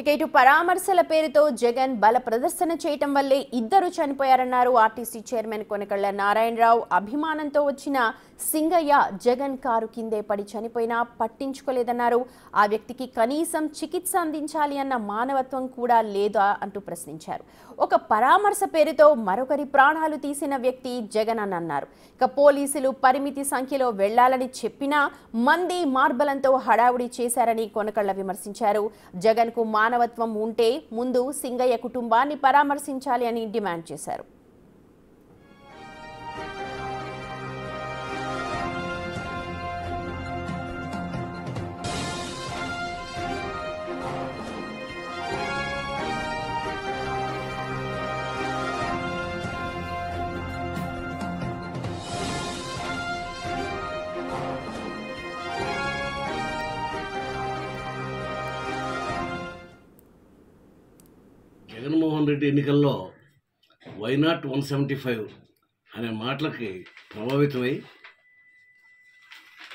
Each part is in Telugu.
ఇక ఇటు పరామర్శల పేరుతో జగన్ బల ప్రదర్శన చేయటం వల్లే ఇద్దరు చనిపోయారన్నారు ఆర్టీసీ చైర్మన్ కొనకళ్ళ నారాయణరావు. అభిమానంతో వచ్చిన సింగయ్య జగన్ కారు కిందే పడి చనిపోయినా పట్టించుకోలేదన్నారు. ఆ వ్యక్తికి కనీసం చికిత్స అందించాలి అన్న మానవత్వం కూడా లేదా అంటూ ప్రశ్నించారు. ఒక పరామర్శ పేరుతో మరొకరి ప్రాణాలు తీసిన వ్యక్తి జగన్ అని అన్నారు. ఇక పోలీసులు పరిమితి సంఖ్యలో వెళ్లాలని చెప్పినా మంది మార్బలంతో హడావుడి చేశారని కొనకళ్ళ విమర్శించారు. జగన్ కు మానవత్వం ఉంటే ముందు సింగయ్య కుటుంబాన్ని పరామర్శించాలి అని డిమాండ్ చేశారు. జగన్మోహన్ రెడ్డి ఎన్నికల్లో వైనాట్ 175 అనే మాటలకి ప్రభావితమై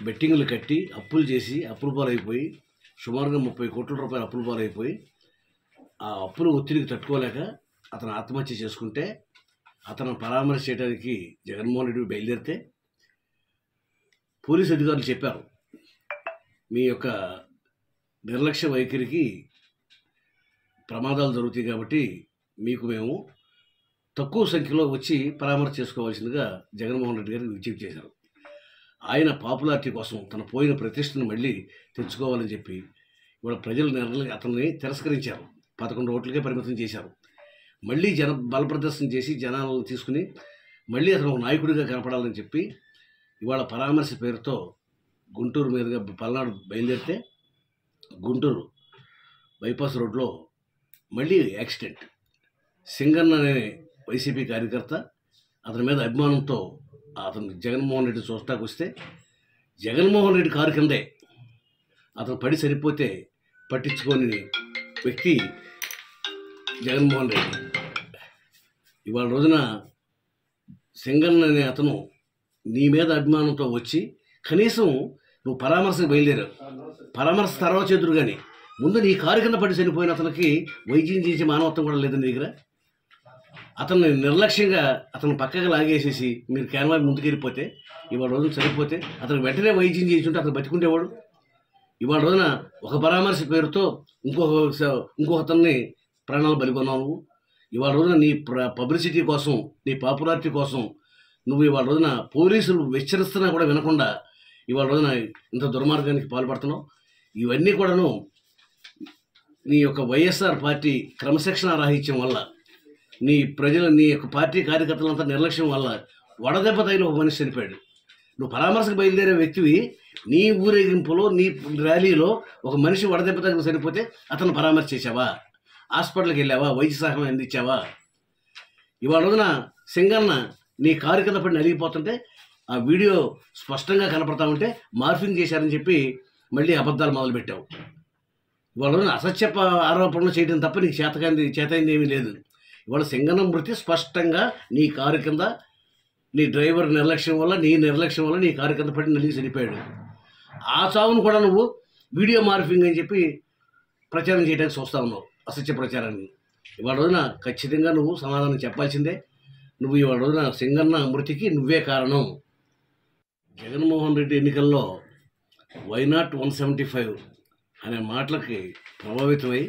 బెట్టింగ్లు కట్టి అప్పులు చేసి అప్పుల పాలైపోయి సుమారుగా 30 కోట్ల రూపాయల అప్పుల పాలైపోయి ఆ అప్పులు ఒత్తిడికి తట్టుకోలేక అతను ఆత్మహత్య చేసుకుంటే అతను పరామర్శ చేయడానికి జగన్మోహన్ రెడ్డి బయలుదేరితే పోలీసు అధికారులు చెప్పారు, మీ యొక్క నిర్లక్ష్య వైఖరికి ప్రమాదాలు జరుగుతాయి కాబట్టి మీకు మేము తక్కువ సంఖ్యలో వచ్చి పరామర్శ చేసుకోవాల్సిందిగా జగన్మోహన్ రెడ్డి గారికి విజ్ఞప్తి చేశారు. ఆయన పాపులారిటీ కోసం తన పోయిన ప్రతిష్టను మళ్ళీ తెచ్చుకోవాలని చెప్పి ఇవాళ ప్రజలు అతన్ని తిరస్కరించారు. 11 ఓట్లకే పరిమితం చేశారు. మళ్ళీ బల ప్రదర్శన చేసి జనాలను తీసుకుని మళ్ళీ అతను ఒక నాయకుడిగా కనపడాలని చెప్పి ఇవాళ పరామర్శ పేరుతో గుంటూరు మీదుగా పల్నాడు బయలుదేరితే గుంటూరు బైపాస్ రోడ్లో మళ్ళీ యాక్సిడెంట్. సింగన్న అనే వైసీపీ కార్యకర్త అతని మీద అభిమానంతో అతను జగన్మోహన్ రెడ్డి చూస్తాకు వస్తే జగన్మోహన్ రెడ్డి కారు కిందే అతను పడి సరిపోతే పట్టించుకోని వ్యక్తి జగన్మోహన్ రెడ్డి. ఇవాళ రోజున సింగన్న అనే అతను నీ మీద అభిమానంతో వచ్చి కనీసం నువ్వు పరామర్శకు బయలుదేరావు, పరామర్శ తర్వాత చేతురు కానీ ముందు నీ కారు కింద పడి చనిపోయిన అతనికి వైద్యం చేసే మానవత్వం కూడా లేదని దగ్గర అతన్ని నిర్లక్ష్యంగా అతను పక్కగా లాగేసేసి మీరు కేవలం ముందుకు వెళ్ళిపోతే ఇవాళ రోజున చనిపోతే అతనికి వెంటనే వైద్యం చేసి అతను బతికుండేవాడు. ఇవాళ రోజున ఒక పరామర్శ పేరుతో ఇంకొక అతన్ని ప్రాణాలు బలికొన్నావు. ఇవాళ రోజున నీ పబ్లిసిటీ కోసం నీ పాపులారిటీ కోసం నువ్వు ఇవాళ రోజున పోలీసులు హెచ్చరిస్తున్నా కూడా వినకుండా ఇవాళ రోజున ఇంత దుర్మార్గానికి పాల్పడుతున్నావు. ఇవన్నీ కూడాను నీ యొక్క వైఎస్ఆర్ పార్టీ క్రమశిక్షణ రాహిత్యం వల్ల నీ యొక్క పార్టీ కార్యకర్తలంతా నిర్లక్ష్యం వల్ల వడదెబ్బ తగిలి ఒక మనిషి చనిపోయాడు. నువ్వు పరామర్శకు బయలుదేరే వ్యక్తివి, నీ ఊరేగింపులో నీ ర్యాలీలో ఒక మనిషి వడదెబ్బ తగిలి చనిపోతే అతను పరామర్శ చేసావా? హాస్పిటల్కి వెళ్ళావా? వైద్య సహాయం అందించావా? ఇవాళ రోజున సింగన్న నీ కారు కింద పడి నలిగిపోతుంటే ఆ వీడియో స్పష్టంగా కనపడతా ఉంటే మార్ఫింగ్ చేశారని చెప్పి మళ్ళీ అబద్ధాలు మొదలుపెట్టావు. ఇవాళ అసత్య ఆరోపణలు చేయడం తప్ప నీకు చేతైంది ఏమీ లేదు. ఇవాళ సింగనం మృతి స్పష్టంగా నీ కారు కింద నీ డ్రైవర్ నిర్లక్ష్యం వల్ల నీ కారు కింద పడి నలిగి చనిపోయాడు. ఆ చావును కూడా నువ్వు వీడియో మార్ఫింగ్ అని చెప్పి ప్రచారం చేయడానికి చూస్తా ఉన్నావు, అసత్య ప్రచారాన్ని. ఇవాళ రోజున ఖచ్చితంగా నువ్వు సమాధానం చెప్పాల్సిందే. నువ్వు ఇవాళ రోజున సింగన్న మృతికి నువ్వే కారణం. జగన్మోహన్ రెడ్డి ఎన్నికల్లో వైనాట్ 175 అనే మాటలకి ప్రభావితమై